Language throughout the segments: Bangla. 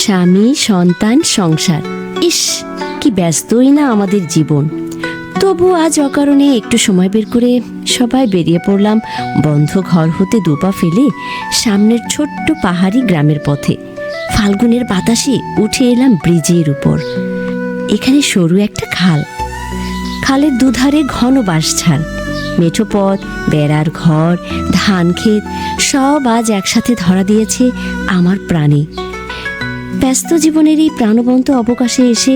স্বামী, সন্তান, সংসার, ইস কি ব্যস্তই না আমাদের জীবন। তবু আজ অকারণে একটু সময় বের করে সবাই বেরিয়ে পড়লাম বন্ধ ঘর হতে দুপা ফেলে সামনের ছোট্ট পাহাড়ি গ্রামের পথে। ফাল্গুনের বাতাসে উঠে এলাম ব্রিজের উপর। এখানে সরু একটা খাল, খালের দুধারে ঘন বাঁশঝাড়, মেঠো পথ, বেড়ার ঘর, ধান ক্ষেত সব আজ একসাথে ধরা দিয়েছে আমার প্রাণে। ব্যস্ত জীবনের এই প্রাণবন্ত অবকাশে এসে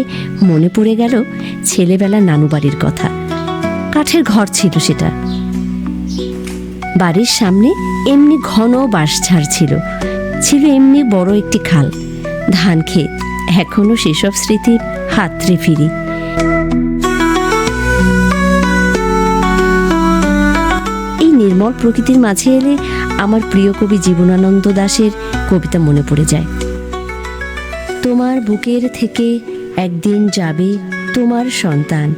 মনে পড়ে গেল ছেলেবেলার নানু বাড়ির কথা। কাঠের ঘর ছিল সেটা, বাড়ির সামনে এমনি ঘন বাঁশঝাড় ছিল, ছিল এমনি বড় একটি খাল, ধান ক্ষেত। এখনো সেসব স্মৃতি হাতড়ে ফিরি। এই নির্মল প্রকৃতির মাঝে এলে আমার প্রিয় কবি জীবনানন্দ দাশের কবিতা মনে পড়ে যায়। তোমার বুকের থেকে একদিন যাবে তোমার সন্তান,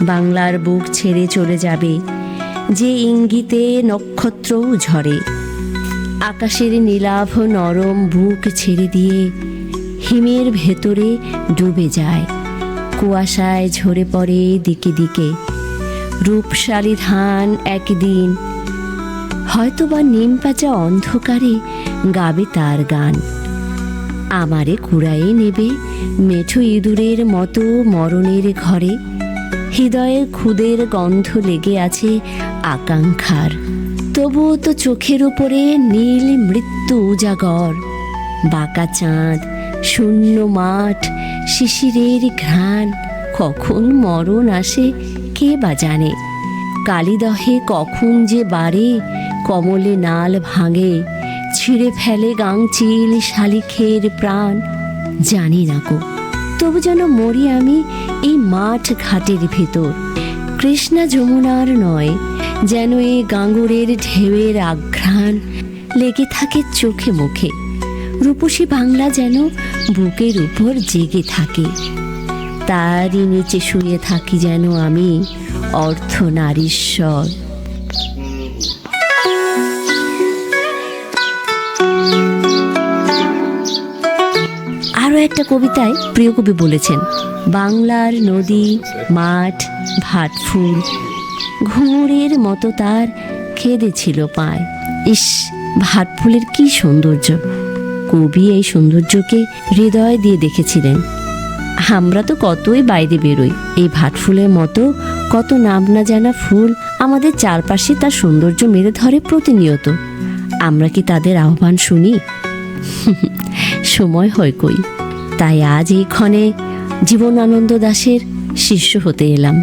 বাংলার বুক ছেড়ে চলে যাবে যে ইঙ্গিতে নক্ষত্র ঝরে। আকাশের নীলাভ নরম বুক ছেড়ে দিয়ে হিমের ভেতরে ডুবে যায়, কুয়াশায় ঝরে পড়ে দিকে দিকে। রূপসারি ধান একদিন হয়তোবা নিম পাচা অন্ধকারে গাবে তার গান। আমারে কুড়ায়ে নেবে মেঠো ইঁদুরের মতো মরণের ঘরে, হৃদয়ে খুদের গন্ধ লেগে আছে আকাঙ্ক্ষার। তবুও তো চোখের উপরে নীল মৃত্যু উজাগর, বাঁকা চাঁদ, শূন্য মাঠ, শিশিরের ঘ্রাণ। কখন মরণ আসে কে বা জানে, কালিদহে কখন যে বাড়ে কমলে নাল ভাঙে, ছিঁড়ে ফেলে গাংচিল শালিখের প্রাণ। জানি না গো, তবু যেন মরি আমি এই মাঠ ঘাটের ভেতর। কৃষ্ণা যমুনার নয়, যেন এই গাঙ্গুরের ঢেউয়ের আঘ্রাণ লেগে থাকে চোখে মুখে। রূপসী বাংলা যেন বুকের উপর জেগে থাকে, তারই নিচে শুয়ে থাকি যেন আমি অর্ধনারীশ্বর। আরও একটা কবিতায় প্রিয় কবি বলেছেন, বাংলার নদী, মাঠ, ভাটফুল, ঘুঙুরের মতো তার খেদে ছিল পায়। ইস, ভাটফুলের কি সৌন্দর্য! কবি এই সৌন্দর্যকে হৃদয় দিয়ে দেখেছিলেন। আমরা তো কতই বাইরে বেরোই, এই ভাটফুলের মতো কত নাম না জানা ফুল আমাদের চারপাশে তার সৌন্দর্য মেরে ধরে প্রতিনিয়ত। আমরা কি তাদের আহ্বান শুনি? সময় হয় কই। তাই আজ এই ক্ষণে জীবনানন্দ দাশের শিষ্য হতে এলাম।